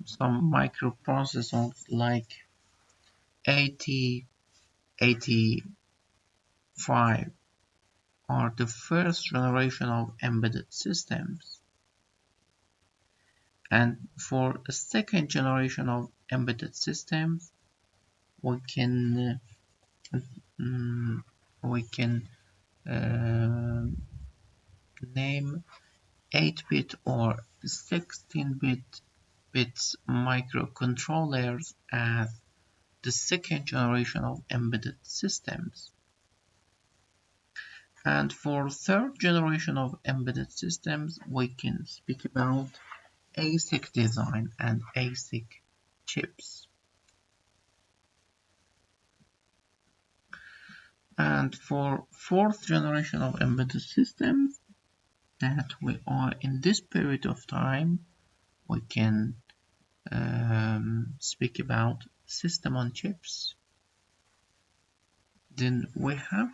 some microprocessors like 8085 are the first generation of embedded systems. And for a second generation of embedded systems, we can name 8-bit or 16-bit bits microcontrollers as the second generation of embedded systems. And for third generation of embedded systems, we can speak about ASIC design and ASIC chips. And for fourth generation of embedded systems that we are in this period of time, we can speak about system on chips. Then we have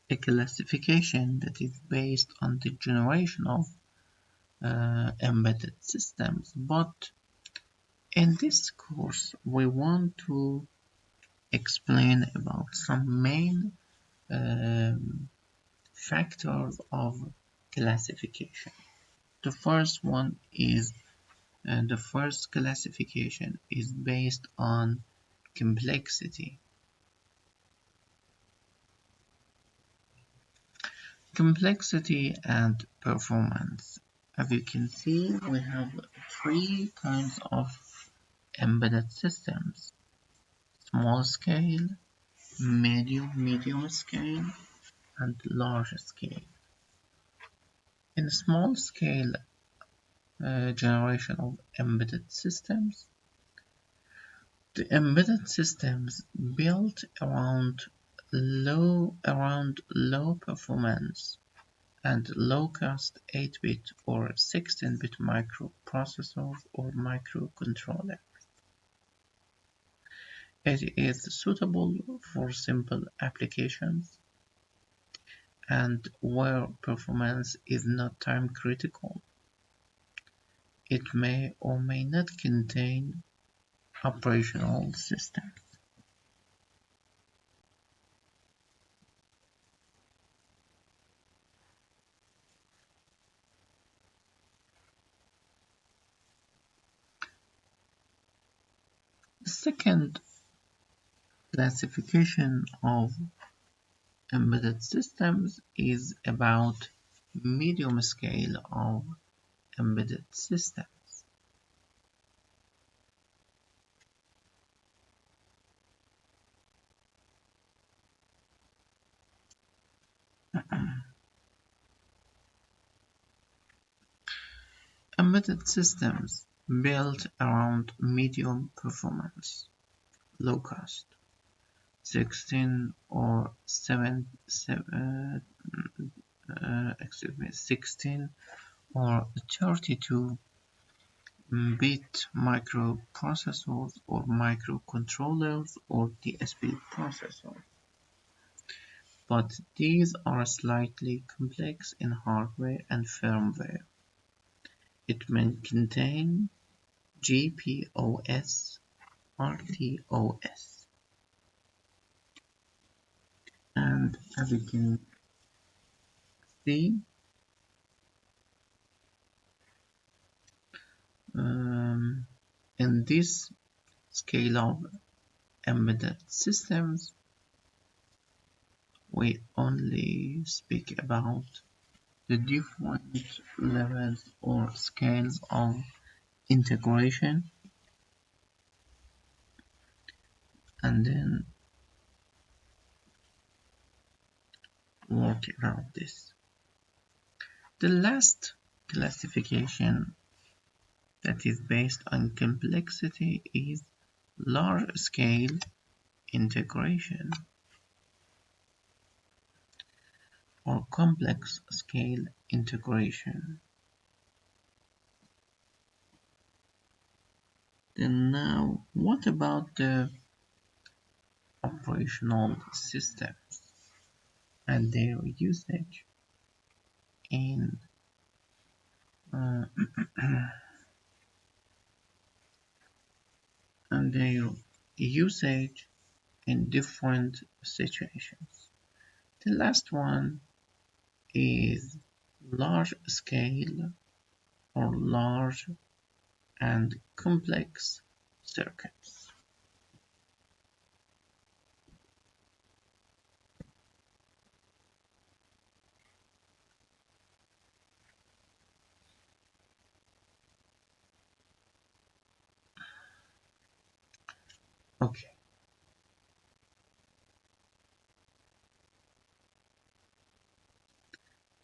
a classification that is based on the generation of embedded systems, but in this course we want to explain about some main factors of classification. The first one is the first classification is based on complexity. Complexity and performance. As you can see, we have three kinds of embedded systems: small scale, medium scale, and large scale. In small scale generation of embedded systems, the embedded systems built around low performance and low cost 8-bit or 16-bit microprocessors or microcontrollers. It is suitable for simple applications and where performance is not time critical. It may or may not contain operational systems. The second classification of embedded systems is about medium scale of embedded systems. Embedded systems built around medium performance, low cost, 16 or 16 or 32-bit microprocessors or microcontrollers or DSP processors. But these are slightly complex in hardware and firmware. It may contain GPOS, RTOS, and as you can see, in this scale of embedded systems, we only speak about the different levels or scales of integration, and then work around this. The last classification that is based on complexity is large scale integration or complex scale integration. Then now, what about the operational systems and their usage in usage in different situations. The last one is large scale or large and complex circuits. Okay,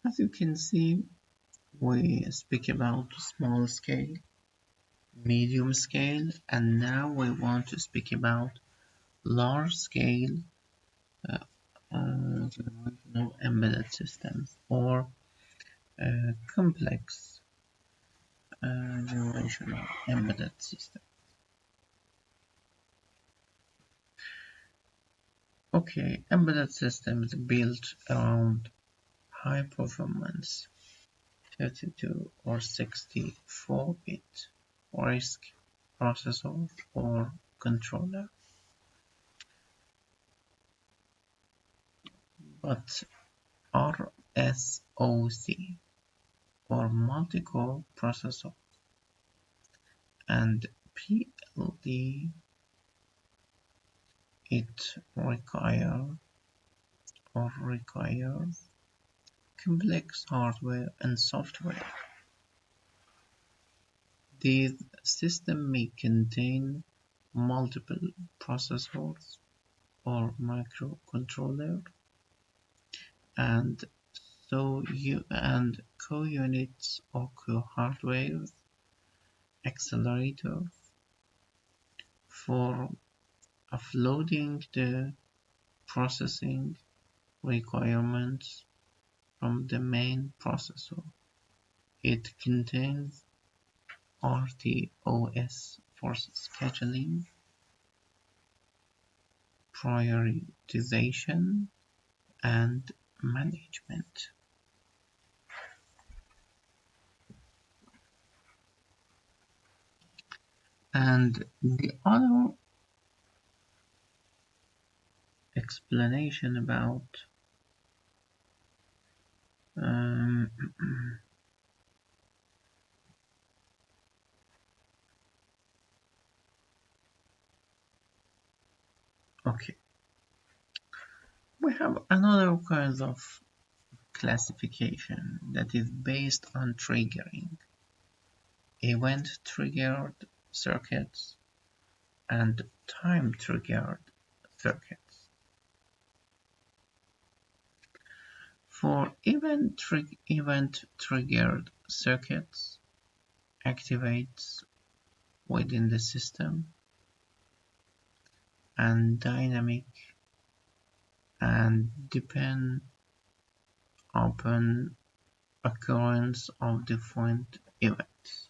as you can see, we speak about small scale, medium scale, and now we want to speak about large scale uh, generational embedded systems or complex generational embedded systems. Okay, embedded systems built around high performance 32 or 64-bit RISC processor or controller, but RSOC or multi-core processor and PLD, it requires complex hardware and software. These systems may contain multiple processors or microcontrollers and co-units or co-hardware accelerators for offloading the processing requirements from the main processor. It contains RTOS for scheduling, prioritization, and management. And the other explanation about okay, we have another kind of classification that is based on triggering, event-triggered circuits, and time-triggered circuits. For event-triggered circuits, activates within the system and dynamic and depend upon occurrence of different events.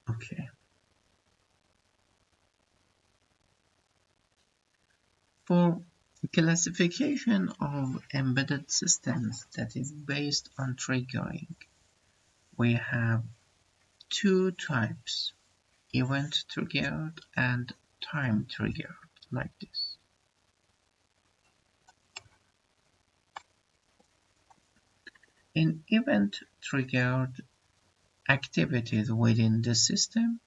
Okay. For classification of embedded systems that is based on triggering, we have two types, event-triggered and time-triggered, like this. In event-triggered activities within the system,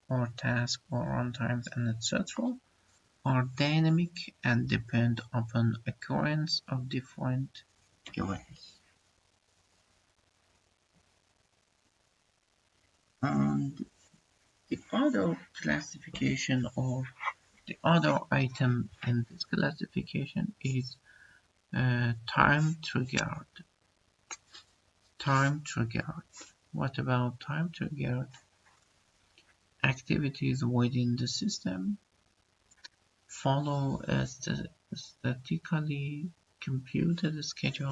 or tasks or runtimes and etc., are dynamic and depend upon occurrence of different events. And the other classification or the other item in this classification is time-triggered. Time-triggered. What about time-triggered activities within the system? Follow a statically computed schedule